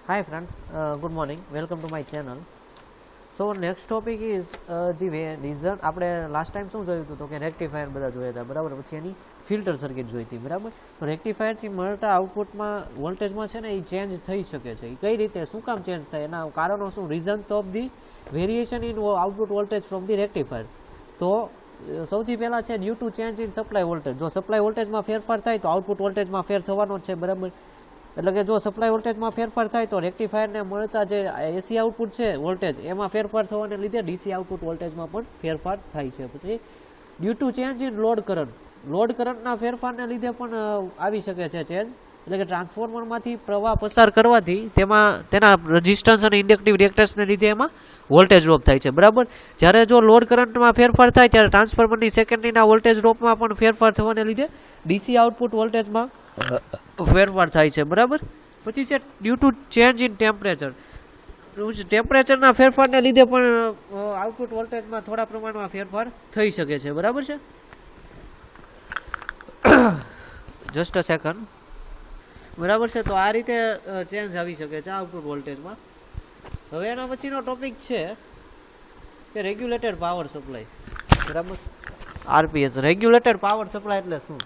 Hi friends, good morning. Welcome to my channel. So next topic is the reason આપણે last time શું જોયું હતું તો કે રેક્ટિફાયર બધા જોયા હતા બરાબર, પછી એની ફિલ્ટર સર્કિટ જોઈ હતી બરાબર. તો રેક્ટિફાયરથી મળતા આઉટપુટમાં વોલ્ટેજમાં છે ને એ ચેન્જ થઈ શકે છે. એ કઈ રીતે, શું કામ ચેન્જ થાય, એના કારણો શું, reasons of the variation in output voltage from the rectifier. તો સૌથી પહેલા છે due to change in supply voltage. જો સપ્લાય વોલ્ટેજમાં ફેરફાર થાય તો આઉટપુટ વોલ્ટેજમાં ફેર થવાનો જ છે બરાબર. એટલે કે જો સપ્લાય વોલ્ટેજમાં ફેરફાર થાય તો રેક્ટિફાયરને મળતા જે એસી આઉટપુટ છે વોલ્ટેજ એમાં ફેરફાર થવાને લીધે ડીસી આઉટપુટ વોલ્ટેજમાં પણ ફેરફાર થાય છે. પછી due to change in load કરંટના ફેરફારને લીધે પણ આવી શકે છે ચેન્જ. એટલે કે ટ્રાન્સફોર્મરમાંથી પ્રવાહ પસાર કરવાથી તેના રેઝિસ્ટન્સ અને ઇન્ડક્ટિવ રિએક્ટન્સને લીધે એમાં વોલ્ટેજ ડ્રોપ થાય છે બરાબર. જ્યારે જો લોડ કરંટમાં ફેરફાર થાય ત્યારે ટ્રાન્સફોર્મરની સેકન્ડરીના વોલ્ટેજ ડ્રોપમાં પણ ફેરફાર થવાને લીધે ડીસી આઉટપુટ વોલ્ટેજમાં ફેરફાર થાય છે બરાબર. પછી છે ડ્યુ ટુ ચેન્જ ઇન ટેમ્પરેચરના ફેરફારને લીધે પણ આઉટપુટ વોલ્ટેજમાં થોડા પ્રમાણમાં ફેરફાર થઈ શકે છે બરાબર છે. જસ્ટ અ સેકન્ડ બરાબર છે. તો આ રીતે ચેન્જ આવી શકે છે આઉટપુટ વોલ્ટેજમાં. હવે એના પછીનો ટોપિક છે કે રેગ્યુલેટેડ પાવર સપ્લાય બરાબર, આરપીએસ. રેગ્યુલેટેડ પાવર સપ્લાય એટલે શું?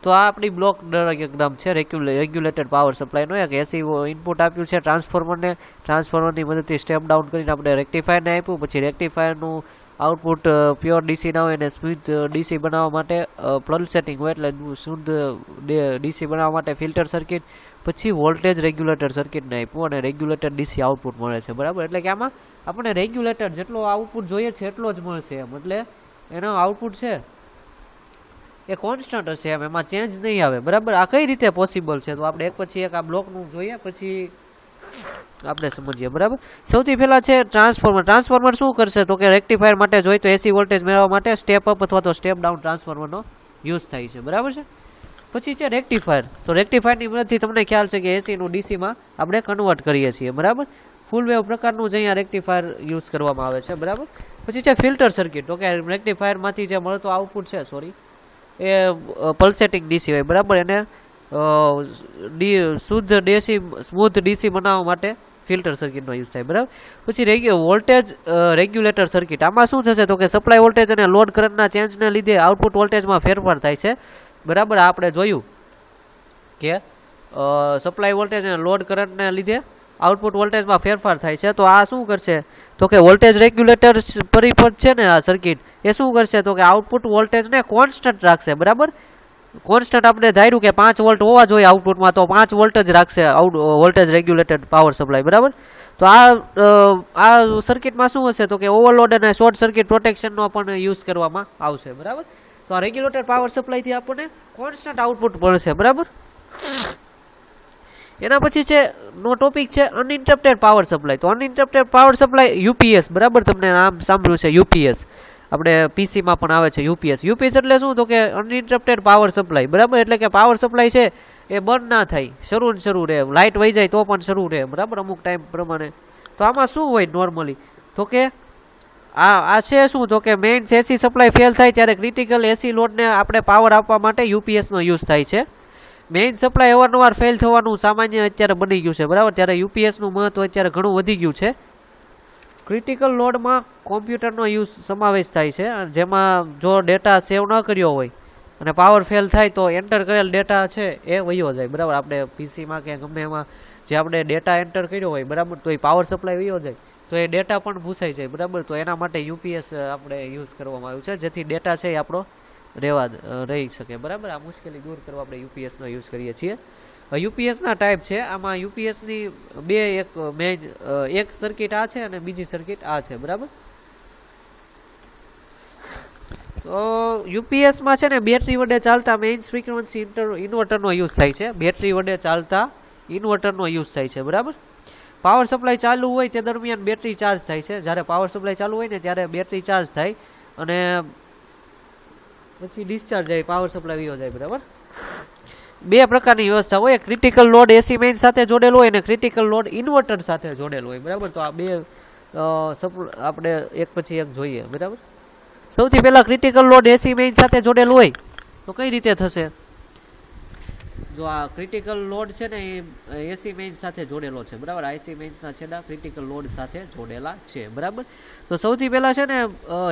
તો આ આપણી બ્લોક ડાયાગ્રામ છે રેગ્યુલેટેડ પાવર સપ્લાયનો. એક એસી ઇનપુટ આપ્યું છે ટ્રાન્સફોર્મરની મદદથી સ્ટેપ ડાઉન કરીને આપણે રેક્ટિફાયરને આપ્યું. પછી રેક્ટિફાયરનું આઉટપુટ પ્યોર ડીસી ના હોય અને સ્મૂથ ડીસી બનાવવા માટે પલ્સેટિંગ હોય એટલે શુદ્ધ ડીસી બનાવવા માટે ફિલ્ટર સર્કિટ. પછી વોલ્ટેજ રેગ્યુલેટર સર્કિટને આપ્યું અને રેગ્યુલેટેડ ડીસી આઉટપુટ મળે છે બરાબર. એટલે કે આમાં આપણે રેગ્યુલેટર જેટલો આઉટપુટ જોઈએ છે એટલો જ મળશે એમ, એટલે એનો આઉટપુટ છે એ કોન્સ્ટન્ટ હશે એમ, એમાં ચેન્જ નહીં આવે બરાબર. આ કઈ રીતે પોસિબલ છે તો આપણે એક પછી એક આ બ્લોકનું જોઈએ પછી આપણે સમજીએ બરાબર. સૌથી પહેલા છે ટ્રાન્સફોર્મર શું કરશે તો કે રેક્ટિફાયર માટે જોઈએ તો એસી વોલ્ટેજ મેળવવા માટે સ્ટેપ અપ અથવા તો સ્ટેપ ડાઉન ટ્રાન્સફોર્મરનો યુઝ થાય છે બરાબર છે. પછી છે રેક્ટિફાયર. તો રેક્ટિફાયરની મદદથી તમને ખ્યાલ છે કે એસીનું ડીસીમાં આપણે કન્વર્ટ કરીએ છીએ બરાબર. ફૂલ વેવ પ્રકારનું જ અહીંયા રેક્ટિફાયર યુઝ કરવામાં આવે છે બરાબર. પછી છે ફિલ્ટર સર્કિટ. તો કે રેક્ટિફાયરમાંથી જે મળતો આઉટપુટ છે એ પલ્સેટિંગ ડીસી હોય બરાબર. એને શુદ્ધ ડીસી સ્મૂથ ડીસી બનાવવા માટે ફિલ્ટર સર્કિટનો યુઝ થાય બરાબર. પછી વોલ્ટેજ રેગ્યુલેટર સર્કિટ. આમાં શું થશે તો કે સપ્લાય વોલ્ટેજ અને લોડ કરંટના ચેન્જને લીધે આઉટપુટ વોલ્ટેજમાં ફેરફાર થાય છે બરાબર. આપણે જોયું કે સપ્લાય વોલ્ટેજ અને લોડ કરંટને લીધે આઉટપુટ વોલ્ટેજમાં ફેરફાર થાય છે. તો આ શું કરશે તો કે વોલ્ટેજ રેગ્યુલેટર પરિપથ છે ને આ સર્કિટ એ શું કરશે તો કે આઉટપુટ વોલ્ટેજને કોન્સ્ટન્ટ રાખશે બરાબર. કોન્સ્ટન્ટ આપણે ધાર્યું કે 5 વોલ્ટ હોવા જોઈએ આઉટપુટમાં, તો 5 વોલ્ટ જ રાખશે વોલ્ટેજ રેગ્યુલેટેડ પાવર સપ્લાય બરાબર. તો આ સર્કિટમાં શું હશે તો કે ઓવરલોડ અને શોર્ટ સર્કિટ પ્રોટેક્શનનો પણ યુઝ કરવામાં આવશે બરાબર. તો આ રેગ્યુલેટેડ પાવર સપ્લાયથી આપણને કોન્સ્ટન્ટ આઉટપુટ મળશે બરાબર. એના પછી છે નો ટોપિક છે અનઇન્ટરપ્ટેડ પાવર સપ્લાય. તો અનઇન્ટરપ્ટેડ પાવર સપ્લાય યુપીએસ બરાબર, તમને નામ સાંભળ્યું છે યુપીએસ. આપણે પીસીમાં પણ આવે છે યુપીએસ. યુપીએસ એટલે શું તો કે અનઇન્ટરપ્ટેડ પાવર સપ્લાય બરાબર. એટલે કે પાવર સપ્લાય છે એ બંધ ના થાય, શરૂ રહે, લાઇટ વહી જાય તો પણ શરૂ રહે બરાબર અમુક ટાઈમ પ્રમાણે. તો આમાં શું હોય નોર્મલી તો કે આ છે શું તો કે મેઇન એસી સપ્લાય ફેલ થાય ત્યારે ક્રિટિકલ એસી લોડને આપણે પાવર આપવા માટે યુપીએસનો યુઝ થાય છે. મેઇન સપ્લાય અવારનવાર ફેલ થવાનું સામાન્ય અત્યારે બની ગયું છે બરાબર. ત્યારે યુપીએસનું મહત્વ અત્યારે ઘણું વધી ગયું છે. ક્રિટિકલ લોડમાં કોમ્પ્યુટરનો યુઝ સમાવેશ થાય છે, જેમાં જો ડેટા સેવ ન કર્યો હોય અને પાવર ફેલ થાય તો એન્ટર કરેલ ડેટા છે એ વયો જાય બરાબર. આપણે પીસીમાં કે ગમે એમાં જે આપણે ડેટા એન્ટર કર્યો હોય બરાબર તો એ પાવર સપ્લાય વયો જાય તો એ ડેટા પણ ભૂસાઈ જાય બરાબર. તો એના માટે યુપીએસ આપણે યુઝ કરવામાં આવ્યું છે, જેથી ડેટા છે એ આપણો રહી શકે બરાબર. આ મુશ્કેલી દૂર કરવા આપણે યુપીએસનો યુઝ કરીએ છીએ. યુપીએસના ટાઈપ છે, આમાં યુપીએસની એક સર્કિટ આ છે અને બીજી સર્કિટ આ છે બરાબર. તો યુપીએસમાં છે ને બેટરી વડે ચાલતા મેઇન્સ ફ્રીક્વન્સી ઇન્વર્ટરનો યુઝ થાય છે. બેટરી વડે ચાલતા ઇન્વર્ટરનો યુઝ થાય છે બરાબર. પાવર સપ્લાય ચાલુ હોય તે દરમિયાન બેટરી ચાર્જ થાય છે. જ્યારે પાવર સપ્લાય ચાલુ હોય ને ત્યારે બેટરી ચાર્જ થાય અને પછી ડિસ્ચાર્જ જાય, પાવર સપ્લાય વયો જાય બરાબર. બે પ્રકારની વ્યવસ્થા હોય, ક્રિટિકલ લોડ એસી મેઇન સાથે જોડેલો હોય અને ક્રિટિકલ લોડ ઇન્વર્ટર સાથે જોડેલો હોય બરાબર. તો આ બે આપણે એક પછી એક જોઈએ બરાબર. સૌથી પહેલા ક્રિટિકલ લોડ એસી મેઇન સાથે જોડેલો હોય તો કઈ રીતે થશે જો આ ક્રિટિકલ લોડ છે ને એ એસી મેઇન સાથે જોડેલો છે, બરાબર. આઈસી મેઇન્સના છેડા ક્રિટિકલ લોડ સાથે જોડેલા છે, બરાબર. તો સૌથી પહેલાં છે ને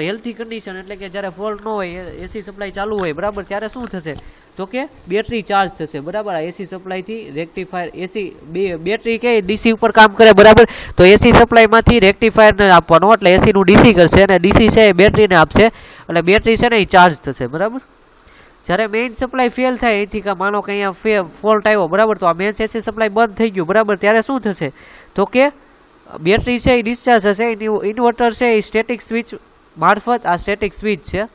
હેલ્થી કન્ડિશન એટલે કે જ્યારે ફોલ્ટ ન હોય, એસી સપ્લાય ચાલુ હોય, બરાબર, ત્યારે શું થશે તો કે બેટરી ચાર્જ થશે, બરાબર. આ એસી સપ્લાયથી રેક્ટિફાયર એસી બેટરી કે ડીસી ઉપર કામ કરે, બરાબર. તો એસી સપ્લાયમાંથી રેક્ટિફાયરને આપવાનો એટલે એસીનું ડીસી કરશે અને ડીસી છે એ બેટરીને આપશે એટલે બેટરી છે ને એ ચાર્જ થશે, બરાબર. જ્યારે મેઇન સપ્લાય ફેલ થાય અહીંથી કે માનો કે અહીંયા ફોલ્ટ આવ્યો, બરાબર, તો આ મેઇન એસી સપ્લાય બંધ થઈ ગયું, બરાબર, ત્યારે શું થશે તો કે બેટરી છે એ ડિસ્ચાર્જ થશે. ઇન્વર્ટર છે એ સ્ટેટિક સ્વિચ મારફત, આ સ્ટેટિક સ્વિચ છે,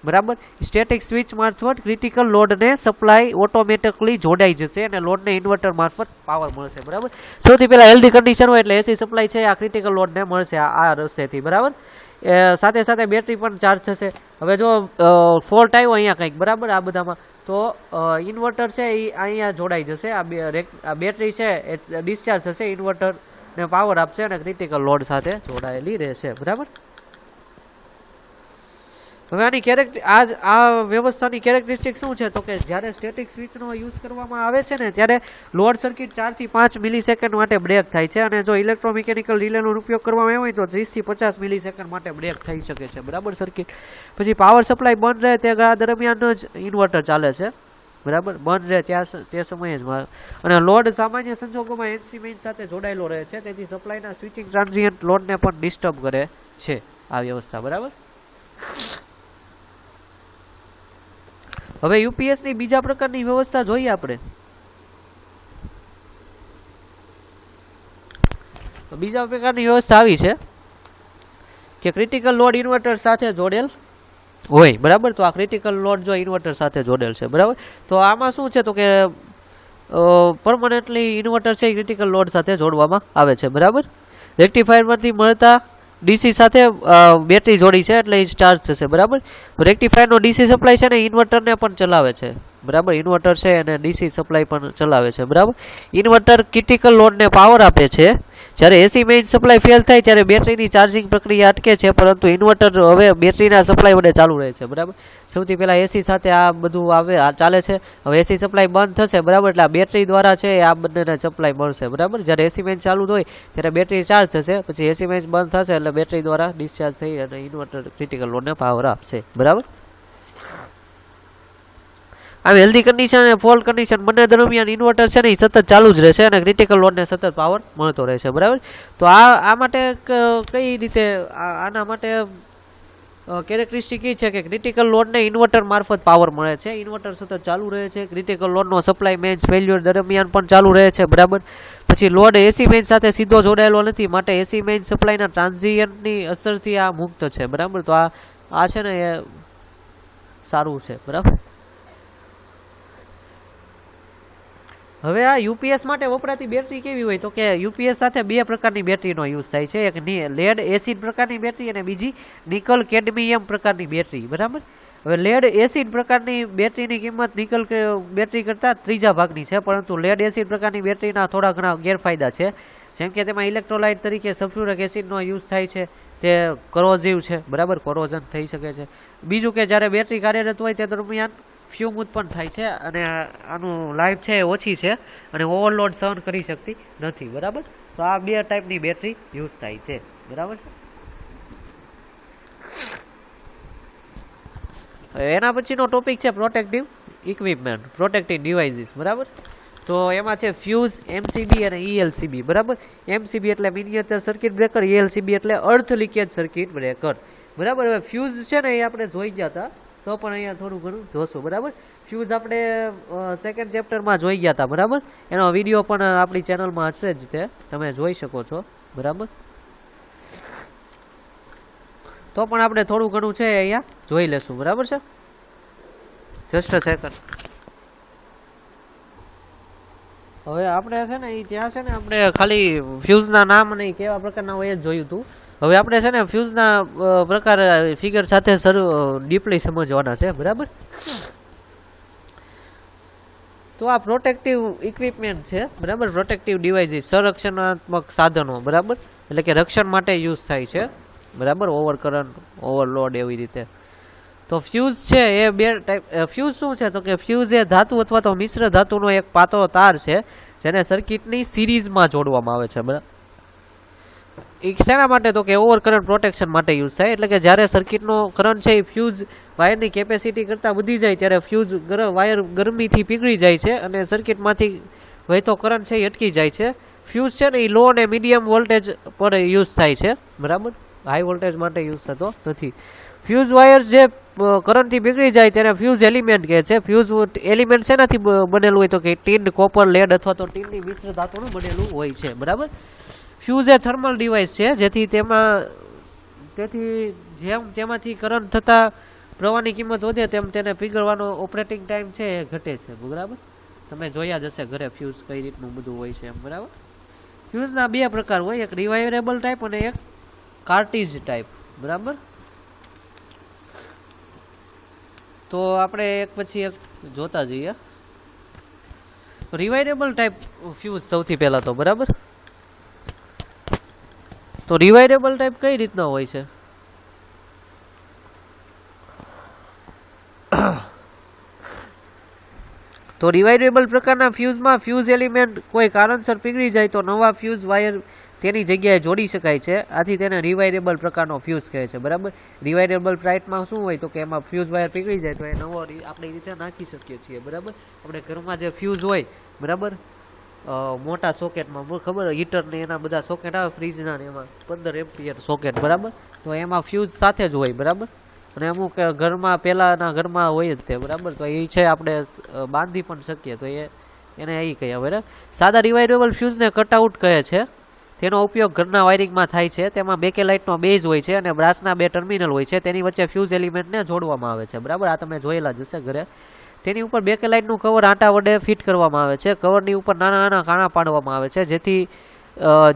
બરાબર, સ્ટેટિક સ્વિચ મારફત ક્રિટિકલ લોડને સપ્લાય ઓટોમેટિકલી જોડાઈ જશે અને લોડને ઇન્વર્ટર મારફત પાવર મળશે, બરાબર. સૌથી પહેલાં હેલ્ધી કન્ડિશન હોય એટલે એસી સપ્લાય છે આ ક્રિટિકલ લોડને મળશે આ રસ્તેથી, બરાબર. સાથે સાથે બેટરી પણ ચાર્જ થશે. હવે જો ફોલ્ટ આવ્યો અહીંયા કંઈક, બરાબર, આ બધામાં, તો ઇન્વર્ટર છે એ અહીંયા જોડાઈ જશે, આ બેટરી છે એ ડિસ્ચાર્જ થશે, ઇન્વર્ટરને પાવર આપશે અને ક્રિટિકલ લોડ સાથે જોડાયેલી રહેશે, બરાબર. હવે આની આ વ્યવસ્થાની કેરેક્ટરિસ્ટિક શું છે તો કે જ્યારે સ્ટેટિક સ્વિચનો યુઝ કરવામાં આવે છે ને ત્યારે લોડ સર્કિટ 4 થી 5 મિલીસેકન્ડ માટે બ્રેક થાય છે અને જો ઇલેક્ટ્રોમિકેનિકલ રિલેનો ઉપયોગ કરવામાં આવ્યો હોય તો 30 થી 50 મિલીસેકન્ડ માટે બ્રેક થઈ શકે છે, બરાબર, સર્કિટ. પછી પાવર સપ્લાય બંધ રહે તે ગાળા દરમિયાન જ ઇન્વર્ટર ચાલે છે, બરાબર, બંધ રહે તે સમયે જ. અને લોડ સામાન્ય સંજોગોમાં એસી મેઇન સાથે જોડાયેલો રહે છે, તેથી સપ્લાયના સ્વિચિંગ ટ્રાન્ઝિયન્ટ લોડને પણ ડિસ્ટર્બ કરે છે આ વ્યવસ્થા, બરાબર. હવે યુપીએસની બીજા પ્રકારની વ્યવસ્થા જોઈએ આપણે. બીજા પ્રકારની વ્યવસ્થા આવી છે કે ક્રિટિકલ લોડ ઇન્વર્ટર સાથે જોડેલ હોય, બરાબર. તો આ ક્રિટિકલ લોડ જો ઇન્વર્ટર સાથે જોડેલ છે, બરાબર, તો આમાં શું છે તો કે પરમનન્ટલી ઇન્વર્ટર છે ક્રિટિકલ લોડ સાથે જોડવામાં આવે છે, બરાબર. રેક્ટિફાયરમાંથી મળતા ડીસી સાથે બેટરી જોડી છે એટલે એ ચાર્જ થશે, બરાબર. રેક્ટિફાયરનો ડીસી સપ્લાય છે ને ઇન્વર્ટરને પણ ચલાવે છે, બરાબર. ઇન્વર્ટર છે અને ડીસી સપ્લાય પણ ચલાવે છે, બરાબર. ઇન્વર્ટર ક્રિટિકલ લોડને પાવર આપે છે. જ્યારે એસી મેઇન સપ્લાય ફેલ થાય ત્યારે બેટરીની ચાર્જિંગ પ્રક્રિયા અટકે છે, પરંતુ ઇન્વર્ટર હવે બેટરીના સપ્લાય વડે ચાલુ રહે છે, બરાબર. સૌથી પહેલાં એસી સાથે આ બધું ચાલે છે. હવે એસી સપ્લાય બંધ થશે, બરાબર, એટલે આ બેટરી દ્વારા છે આ બંનેને સપ્લાય મળશે, બરાબર. જ્યારે એસી મેઇન ચાલુ હોય ત્યારે બેટરી ચાર્જ થશે, પછી એસી મેઇન બંધ થશે એટલે બેટરી દ્વારા ડિસ્ચાર્જ થઈ અને ઇન્વર્ટર ક્રિટિકલ લોડને પાવર આપશે, બરાબર. આવી હેલ્ધી કન્ડિશન અને ફોલ્ટ કન્ડિશન બંને દરમિયાન ઇન્વર્ટર છે ને એ સતત ચાલુ જ રહેશે અને ક્રિટિકલ લોડને સતત પાવર મળતો રહેશે, બરાબર. તો આ માટે કઈ રીતે આના માટે કેરેક્ટરિસ્ટિક એ છે કે ક્રિટિકલ લોડને ઇન્વર્ટર મારફત પાવર મળે છે, ઇન્વર્ટર સતત ચાલુ રહે છે, ક્રિટિકલ લોડનો સપ્લાય મેઇન્સ ફેલ્યુઅર દરમિયાન પણ ચાલુ રહે છે, બરાબર. પછી લોડ એસી મેઇન સાથે સીધો જોડાયેલો નથી, માટે એસી મેઇન સપ્લાયના ટ્રાન્ઝિયન્ટની અસરથી આ મુક્ત છે, બરાબર. તો આ છે ને એ સારું છે, બરાબર. હવે આ યુપીએસ માટે વપરાતી બેટરી કેવી હોય તો કે યુપીએસ સાથે બે પ્રકારની બેટરીનો યુઝ થાય છે, એક લેડ એસિડ પ્રકારની બેટરી અને બીજી નિકલ કેડમિયમ પ્રકારની બેટરી, બરાબર. હવે લેડ એસિડ પ્રકારની બેટરીની કિંમત નિકલ બેટરી કરતાં 3 ભાગની છે, પરંતુ લેડ એસિડ પ્રકારની બેટરીના થોડા ઘણા ગેરફાયદા છે, જેમ કે તેમાં ઇલેક્ટ્રોલાઇટ તરીકે સલ્ફ્યુરિક એસિડનો યુઝ થાય છે, તે કોરોઝિવ છે, બરાબર, કોરોઝન થઈ શકે છે. બીજું કે જ્યારે બેટરી કાર્યરત હોય તે દરમિયાન ફ્યુમ ઉત્પન્ન થાય છે અને આનું લાઈફ છે એ ઓછી છે અને ઓવરલોડ સહન કરી શકતી નથી, બરાબર. તો આ બે ટાઈપની બેટરી યુઝ થાય છે, બરાબર. એના પછીનો ટોપિક છે પ્રોટેક્ટિવ ઇક્વિપમેન્ટ, પ્રોટેક્ટિવ ડિવાઇસીસ, બરાબર. તો એમાં છે ફ્યુઝ, એમસીબી અને ઈએલસીબી, બરાબર. એમસીબી એટલે મિનિએચર સર્કિટ બ્રેકર, ઈએલસીબી એટલે અર્થ લીકેજ સર્કિટ બ્રેકર, બરાબર. હવે ફ્યુઝ છે ને એ આપણે જોઈ ગયા હતા, તો પણ અહીંયા થોડું ઘણું જોશું, બરાબર. ફ્યુઝ આપણે સેકન્ડ ચેપ્ટરમાં જોઈ ગયા હતા, બરાબર. એનો વિડીયો પણ આપણી ચેનલમાં હશે જ, તે તમે જોઈ શકો છો, બરાબર. તો પણ આપણે થોડું ઘણું છે અહીંયા જોઈ લેશું, બરાબર છે. Just a second. હવે આપણે છે ને એ ત્યાં છે ને આપણે ખાલી ફ્યુઝના નામ અને કેવા પ્રકારના હોય જ જોયું હતું. હવે આપણે છે ને ફ્યુઝના પ્રકાર ફિગર સાથે ડીપલી સમજવાના છે, બરાબર. તો આ પ્રોટેક્ટિવ ઇક્વિપમેન્ટ છે, બરાબર. પ્રોટેક્ટિવ ડિવાઇસીસ સંરક્ષણાત્મક સાધનો, બરાબર, એટલે કે રક્ષણ માટે યુઝ થાય છે, બરાબર. ઓવર કરંટ, ઓવરલોડ એવી રીતે. તો ફ્યુઝ છે એ બે ટાઈપ. ફ્યુઝ શું છે તો કે ફ્યુઝ એ ધાતુ અથવા તો મિશ્ર ધાતુનો એક પાતળો તાર છે જેને સર્કિટની સિરીઝમાં જોડવામાં આવે છે. બરાબર, એ શેના માટે તો કે ઓવર કરંટ પ્રોટેક્શન માટે યુઝ થાય. એટલે કે જ્યારે સર્કિટનો કરંટ છે એ ફ્યુઝ વાયરની કેપેસિટી કરતાં વધી જાય ત્યારે ફ્યુઝ વાયર ગરમીથી પીગળી જાય છે અને સર્કિટમાંથી વહેતો કરંટ છે એ અટકી જાય છે. ફ્યુઝ છે ને એ લો અને મીડિયમ વોલ્ટેજ પર યુઝ થાય છે. બરાબર, હાઈ વોલ્ટેજ માટે યુઝ થતો નથી. ફ્યુઝ વાયર જે કરંટથી પીગળી જાય તેને ફ્યુઝ એલિમેન્ટ કહે છે. ફ્યુઝ એલિમેન્ટ શેનાથી બનેલું હોય તો કે ટીન, કોપર, લેડ અથવા તો ટીનની મિશ્ર ધાતુનું બનેલું હોય છે. બરાબર, ફ્યુઝ એ થર્મલ ડિવાઇસ છે જેથી તેમાંથી કરંટ થતા પ્રવાહની કિંમત વધે તેમ તેને પીગળવાનો ઓપરેટિંગ ટાઈમ છે એ ઘટે છે. બરાબર, તમે જોયા જ હશે ઘરે ફ્યુઝ કઈ રીતનું બધું હોય છે એમ. બરાબર, ફ્યુઝના બે પ્રકાર હોય, એક રિવાઇવેબલ ટાઈપ અને એક કાર્ટિજ ટાઈપ. બરાબર, તો આપણે એક પછી એક જોતા જઈએ. રિવાઇવેબલ ટાઈપ ફ્યુઝ સૌથી પહેલા તો. બરાબર, તો રિવાઇવેબલ ટાઈપ કઈ રીતના હોય છે? તો રિવાઇવેબલ પ્રકારના ફ્યુઝમાં ફ્યુઝ એલિમેન્ટ કોઈ કારણસર પીગળી જાય તો નવા ફ્યુઝ વાયર તેની જગ્યાએ જોડી શકાય છે. આથી તેને રિવાઇવેબલ પ્રકારનો ફ્યુઝ કહે છે. બરાબર, રિવાઇવેબલ ટાઈપમાં શું હોય તો કે એમાં ફ્યુઝ વાયર પીગળી જાય તો એ નવો આપણે એ રીતે નાખી શકીએ છીએ. બરાબર, આપણે ઘરમાં જે ફ્યુઝ હોય, બરાબર, મોટા સોકેટમાં ખબર હીટર ને એના બધા સોકેટ આવે ફ્રીજના ને એમાં 15 એમ્પિયર સોકેટ. બરાબર, તો એમાં ફ્યુઝ સાથે જ હોય. બરાબર, અને અમુક ઘરમાં પહેલાના ઘરમાં હોય જ તે. બરાબર, તો એ છે આપણે બાંધી પણ શકીએ તો એને એ કહીએ. બરાબર, સાદા રિવાઇવેબલ ફ્યુઝને કટઆઉટ કહે છે. તેનો ઉપયોગ ઘરના વાયરિંગમાં થાય છે. તેમાં બેકેલાઇટનો બેઝ હોય છે અને બ્રાસના બે ટર્મિનલ હોય છે. તેની વચ્ચે ફ્યુઝ એલિમેન્ટને જોડવામાં આવે છે. બરાબર, આ તમે જોયેલા જ હશે ઘરે. તેની ઉપર બેકેલાઇટનું કવર આંટા વડે ફિટ કરવામાં આવે છે. કવરની ઉપર નાના નાના કાણા પાડવામાં આવે છે જેથી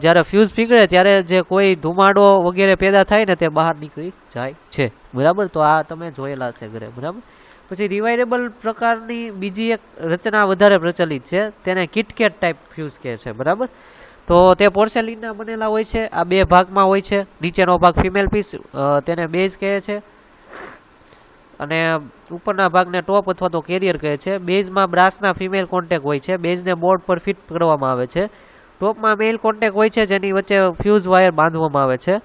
જ્યારે ફ્યુઝ પીગળે ત્યારે જે કોઈ ધુમાડો વગેરે પેદા થાય ને તે બહાર નીકળી જાય છે. બરાબર, તો આ તમે જોયેલા છે ઘરે. બરાબર, પછી રિવાઇવેબલ પ્રકારની બીજી એક રચના વધારે પ્રચલિત છે, તેને કિટકેટ ટાઈપ ફ્યુઝ કહે છે. બરાબર, તો તે પોર્સેલિનના બનેલા હોય છે. આ બે ભાગમાં હોય છે. નીચેનો ભાગ ફિમેલ પીસ તેને બેઝ કહે છે અને ઉપરના ભાગને ટોપ અથવા તો કેરિયર કહે છે. બેઝમાં બ્રાસના ફિમેલ કોન્ટેક હોય છે. બેઝને બોર્ડ પર ફિટ કરવામાં આવે છે. ટોપમાં મેલ કોન્ટેક હોય છે જેની વચ્ચે ફ્યુઝ વાયર બાંધવામાં આવે છે.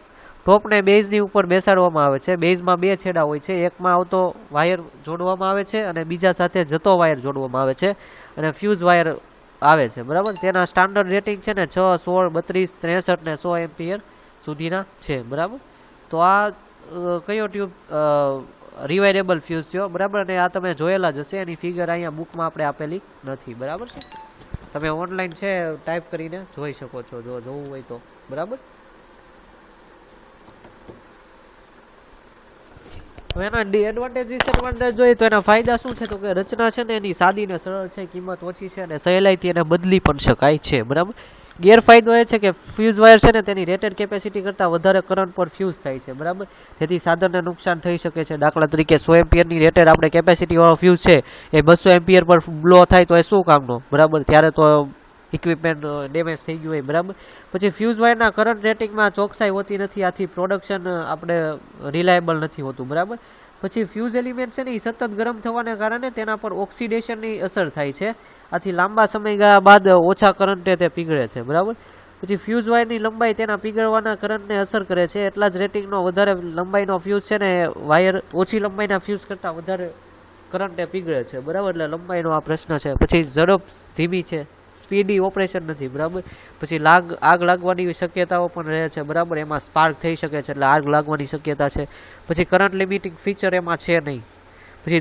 ટોપને બેઝની ઉપર બેસાડવામાં આવે છે. બેઝમાં બે છેડા હોય છે. એકમાં આવતો વાયર જોડવામાં આવે છે અને બીજા સાથે જતો વાયર જોડવામાં આવે છે અને ફ્યુઝ વાયર આવે છે. બરાબર, તેના સ્ટાન્ડર્ડ રેટિંગ છે ને 6, 16, 32, 63 ને 100 એમ્પિયર સુધીના છે. બરાબર, તો આ કયો ટ્યુબ રિવાઇવેબલ ફ્યુઝ થયો. બરાબર, અને આ તમે જોયેલા જ હશે. એની ફિગર અહીંયા બુકમાં આપણે આપેલી નથી. બરાબર છે, તમે ઓનલાઈન છે ટાઈપ કરીને જોઈ શકો છો જો જોવું હોય તો. બરાબર, હવે એના એડવાન્ટેજ ડિસએડવાન્ટેજ જોઈએ તો એના ફાયદા શું છે તો કે રચના છે ને એની સાદી ને સરળ છે, કિંમત ઓછી છે અને સહેલાઈથી એને બદલી પણ શકાય છે. બરાબર, ગેરફાયદો એ છે કે ફ્યુઝ વાયર છે ને તેની રેટેડ કેપેસિટી કરતાં વધારે કરંટ પર ફ્યુઝ થાય છે. બરાબર, જેથી સાધનને નુકસાન થઈ શકે છે. દાખલા તરીકે 100 એમ્પિયરની રેટેડ આપણે કેપેસિટી વાળો ફ્યુઝ છે એ 200 એમ્પિયર પર બ્લો થાય તો એ શું કામનો? બરાબર, ત્યારે તો ઇક્વિપમેન્ટ ડેમેજ થઈ ગયું હોય. બરાબર, પછી ફ્યુઝ વાયરના કરંટ રેટિંગમાં ચોકસાઈ હોતી નથી. આથી પ્રોડક્શન આપણે રિલાયબલ નથી હોતું. બરાબર, પછી ફ્યુઝ એલિમેન્ટ છે ને એ સતત ગરમ થવાને કારણે તેના પર ઓક્સિડેશનની અસર થાય છે. આથી લાંબા સમયગાળા બાદ ઓછા કરંટે તે પીગળે છે. બરાબર, પછી ફ્યુઝ વાયરની લંબાઈ તેના પીગળવાના કરંટને અસર કરે છે. એટલા જ રેટિંગનો વધારે લંબાઈનો ફ્યુઝ છે ને વાયર ઓછી લંબાઈના ફ્યુઝ કરતાં વધારે કરંટે પીગળે છે. બરાબર, એટલે લંબાઈનો આ પ્રશ્ન છે. પછી ઝડપ ધીમી છે, સ્પીડી ઓપરેશન નથી. બરાબર, પછી આગ લાગવાની શક્યતાઓ પણ રહે છે. બરાબર, એમાં સ્પાર્ક થઈ શકે છે એટલે આગ લાગવાની શક્યતા છે. પછી કરંટ લિમિટિંગ ફીચર એમાં છે નહીં. પછી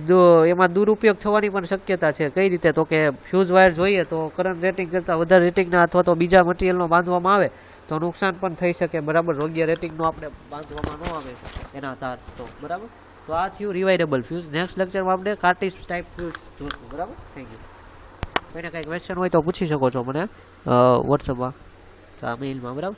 એમાં દુરુપયોગ થવાની પણ શક્યતા છે. કઈ રીતે તો કે ફ્યુઝ વાયર જોઈએ તો કરંટ રેટિંગ કરતાં વધારે રેટિંગના અથવા તો બીજા મટીરિયલનો બાંધવામાં આવે તો નુકસાન પણ થઈ શકે. બરાબર, યોગ્ય રેટિંગનો આપણે બાંધવામાં ન આવે એના તાર તો. બરાબર, તો આ થયું રિવાઇવેબલ ફ્યુઝ. નેક્સ્ટ લેક્ચરમાં આપણે કાર્ટિજ ટાઈપ ફ્યુઝ જોઈશું. બરાબર, થેન્ક યુ. કોઈને કાંઈ ક્વેશ્ચન હોય તો પૂછી શકો છો મને વોટ્સઅપમાં, મેઇલમાં. બરાબર.